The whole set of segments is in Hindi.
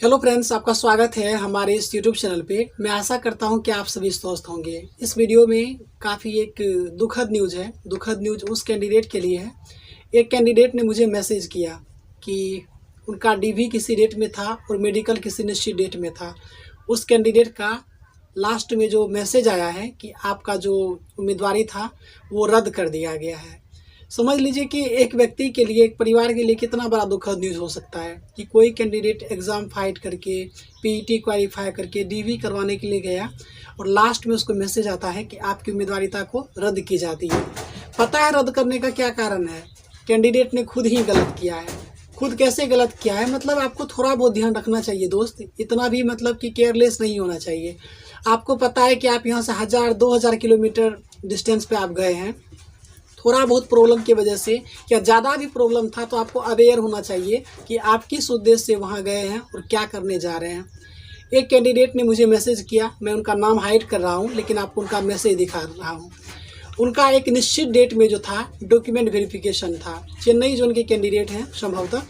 हेलो फ्रेंड्स, आपका स्वागत है हमारे इस यूट्यूब चैनल पे। मैं आशा करता हूं कि आप सभी स्वस्थ होंगे। इस वीडियो में काफ़ी एक दुखद न्यूज़ है। दुखद न्यूज़ उस कैंडिडेट के लिए है। एक कैंडिडेट ने मुझे मैसेज किया कि उनका डीवी किसी डेट में था और मेडिकल किसी निश्चित डेट में था। उस कैंडिडेट का लास्ट में जो मैसेज आया है कि आपका जो उम्मीदवारी था वो रद्द कर दिया गया है। समझ लीजिए कि एक व्यक्ति के लिए, एक परिवार के लिए कितना बड़ा दुखद न्यूज़ हो सकता है कि कोई कैंडिडेट एग्ज़ाम फाइट करके, पीईटी क्वालिफाई करके डीवी करवाने के लिए गया और लास्ट में उसको मैसेज आता है कि आपकी उम्मीदवारिता को रद्द की जाती है। पता है रद्द करने का क्या कारण है? कैंडिडेट ने खुद ही गलत किया है। खुद कैसे गलत किया है? मतलब आपको थोड़ा बहुत ध्यान रखना चाहिए दोस्त, इतना भी मतलब कि केयरलेस नहीं होना चाहिए। आपको पता है कि आप यहाँ से 1000-2000 किलोमीटर डिस्टेंस पे आप गए हैं। थोड़ा बहुत प्रॉब्लम की वजह से या ज़्यादा भी प्रॉब्लम था तो आपको अवेयर होना चाहिए कि आप किस उद्देश्य से वहाँ गए हैं और क्या करने जा रहे हैं। एक कैंडिडेट ने मुझे मैसेज किया, मैं उनका नाम हाइड कर रहा हूँ लेकिन आपको उनका मैसेज दिखा रहा हूँ। उनका एक निश्चित डेट में जो था डॉक्यूमेंट वेरिफिकेशन था। चेन्नई जोन के कैंडिडेट हैं संभवतः।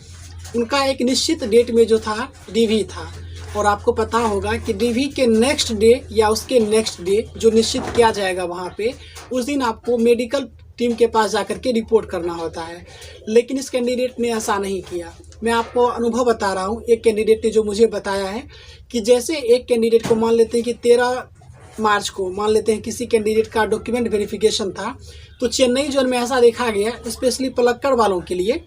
उनका एक निश्चित डेट में जो था डीवी था और आपको पता होगा कि डीवी के नेक्स्ट डे या उसके नेक्स्ट डे जो निश्चित किया जाएगा वहाँ पे, उस दिन आपको मेडिकल टीम के पास जाकर के रिपोर्ट करना होता है। लेकिन इस कैंडिडेट ने ऐसा नहीं किया। मैं आपको अनुभव बता रहा हूँ। एक कैंडिडेट ने जो मुझे बताया है कि जैसे एक कैंडिडेट को मान लेते हैं कि 13 मार्च को मान लेते हैं किसी कैंडिडेट का डॉक्यूमेंट वेरिफिकेशन था, तो चेन्नई जोन में ऐसा देखा गया स्पेशली पलक्कड़ वालों के लिए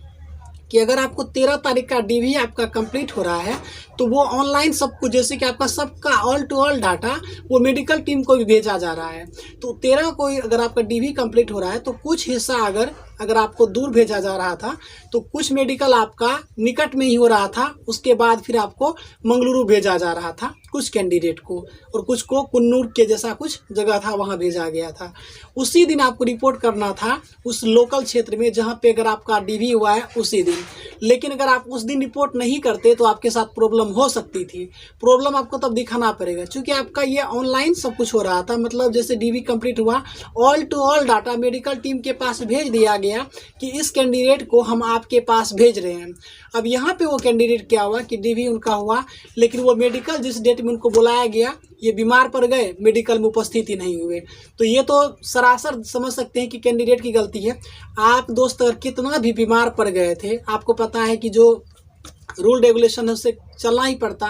कि अगर आपको 13 तारीख का डीवी आपका कंप्लीट हो रहा है तो वो ऑनलाइन सब कुछ, जैसे कि आपका सबका ऑल टू ऑल डाटा वो मेडिकल टीम को भी भेजा जा रहा है। तो 13 को अगर आपका डीवी कंप्लीट हो रहा है तो कुछ हिस्सा अगर आपको दूर भेजा जा रहा था तो कुछ मेडिकल आपका निकट में ही हो रहा था। उसके बाद फिर आपको मंगलुरु भेजा जा रहा था कुछ कैंडिडेट को, और कुछ को कुन्नूर के जैसा कुछ जगह था वहाँ भेजा गया था। उसी दिन आपको रिपोर्ट करना था उस लोकल क्षेत्र में जहाँ पे अगर आपका डीवी हुआ है उसी दिन। लेकिन अगर आप उस दिन रिपोर्ट नहीं करते तो आपके साथ प्रॉब्लम हो सकती थी। प्रॉब्लम आपको तब दिखाना पड़ेगा क्योंकि आपका ये ऑनलाइन सब कुछ हो रहा था। मतलब जैसे डीवी कंप्लीट हुआ, all to all data medical team के पास भेज दिया गया कि इस कैंडिडेट को हम आपके पास भेज रहे हैं। अब यहाँ पे वो कैंडिडेट क्या हुआ कि डीवी उनका हुआ लेकिन वो मेडिकल जिस डेट में उनको बुलाया गया ये बीमार पड़ गए, मेडिकल में उपस्थित ही नहीं हुए। तो ये तो सरासर समझ सकते हैं कि कैंडिडेट की गलती है। आप दोस्त अगर कितना भी बीमार पड़ गए थे, आपको पता है कि जो रूल रेगुलेशन है उससे चलना ही पड़ता।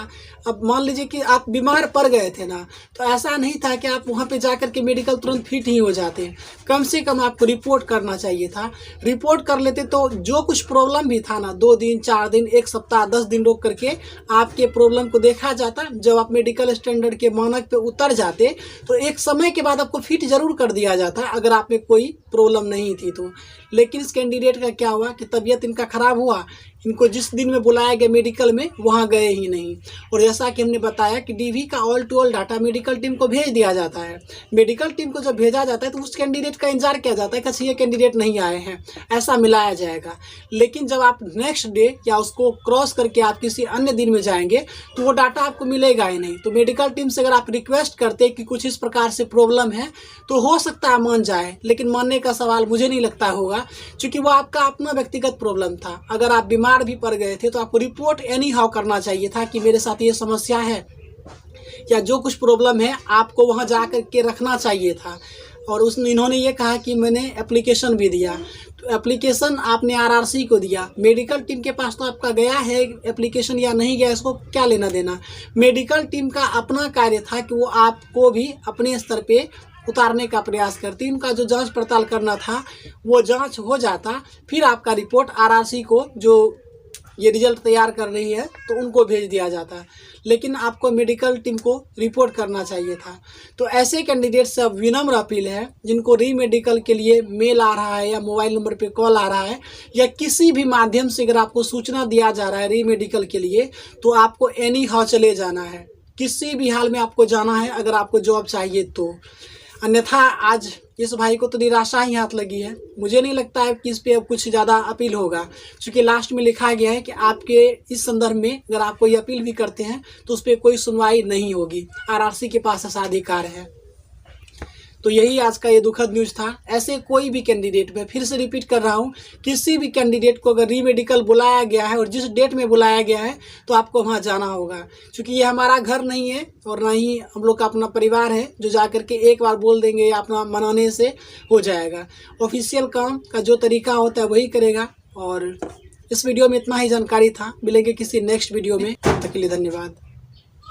अब मान लीजिए कि आप बीमार पड़ गए थे ना, तो ऐसा नहीं था कि आप वहाँ पे जाकर के मेडिकल तुरंत फिट ही हो जाते। कम से कम आपको रिपोर्ट करना चाहिए था। रिपोर्ट कर लेते तो जो कुछ प्रॉब्लम भी था ना, 2 दिन 4 दिन 1 सप्ताह 10 दिन रोक करके आपके प्रॉब्लम को देखा जाता। जब आप मेडिकल स्टैंडर्ड के मानक पे उतर जाते तो एक समय के बाद आपको फिट जरूर कर दिया जाता अगर आप में कोई प्रॉब्लम नहीं थी तो। लेकिन इस कैंडिडेट का क्या हुआ कि तबीयत इनका ख़राब हुआ, इनको जिस दिन में बुलाया गया मेडिकल में वहाँ गए ही नहीं। और जैसा कि हमने बताया कि डीवी का all to all data medical team को भेज दिया जाता है। मेडिकल टीम को जब भेजा जाता है तो उस कैंडिडेट का इंतजार किया जाता है कि अच्छा ये कैंडिडेट नहीं आए हैं, ऐसा मिलाया जाएगा। लेकिन जब आप नेक्स्ट डे या उसको क्रॉस करके आप किसी अन्य दिन में जाएंगे तो वो डाटा आपको मिलेगा ही नहीं। तो मेडिकल टीम से अगर आप रिक्वेस्ट करते कि कुछ इस प्रकार से प्रॉब्लम है तो हो सकता है मान जाए, लेकिन मानने का सवाल मुझे नहीं लगता होगा क्योंकि वो आपका अपना व्यक्तिगत प्रॉब्लम था। अगर आप बीमार भी पड़ गए थे तो आपको रिपोर्ट एनी हाउ करना चाहिए था कि मेरे साथ ये समस्या है या जो कुछ प्रॉब्लम है आपको वहां जा कर के रखना चाहिए था। और इन्होंने ये कहा कि मैंने एप्लीकेशन भी दिया, तो एप्लीकेशन आपने आरआरसी को दिया। मेडिकल टीम के पास तो आपका गया है एप्लीकेशन या नहीं गया, इसको क्या लेना देना। मेडिकल टीम का अपना कार्य था कि वो आपको भी अपने स्तर पे उतारने का प्रयास करती। उनका जो जांच पड़ताल करना था वो जांच हो जाता, फिर आपका रिपोर्ट आरआरसी को, जो ये रिजल्ट तैयार कर रही है, तो उनको भेज दिया जाता। लेकिन आपको मेडिकल टीम को रिपोर्ट करना चाहिए था। तो ऐसे कैंडिडेट से अब विनम्र अपील है जिनको री मेडिकल के लिए मेल आ रहा है या मोबाइल नंबर पे कॉल आ रहा है या किसी भी माध्यम से अगर आपको सूचना दिया जा रहा है री मेडिकल के लिए, तो आपको एनी हाउ चले जाना है। किसी भी हाल में आपको जाना है अगर आपको जॉब चाहिए तो। अन्यथा आज इस भाई को तो निराशा ही हाथ लगी है। मुझे नहीं लगता है कि इस पे अब कुछ ज़्यादा अपील होगा क्योंकि लास्ट में लिखा गया है कि आपके इस संदर्भ में अगर आप कोई अपील भी करते हैं तो उस पर कोई सुनवाई नहीं होगी। आरआरसी के पास ऐसा अधिकार है। तो यही आज का ये दुखद न्यूज़ था। ऐसे कोई भी कैंडिडेट, मैं फिर से रिपीट कर रहा हूँ, किसी भी कैंडिडेट को अगर री मेडिकल बुलाया गया है और जिस डेट में बुलाया गया है तो आपको वहाँ जाना होगा, क्योंकि ये हमारा घर नहीं है और ना ही हम लोग का अपना परिवार है जो जा करके एक बार बोल देंगे या अपना मनाने से हो जाएगा। ऑफिशियल काम का जो तरीका होता है वही करेगा। और इस वीडियो में इतना ही जानकारी था। मिलेंगे किसी नेक्स्ट वीडियो में, तब तक के लिए धन्यवाद।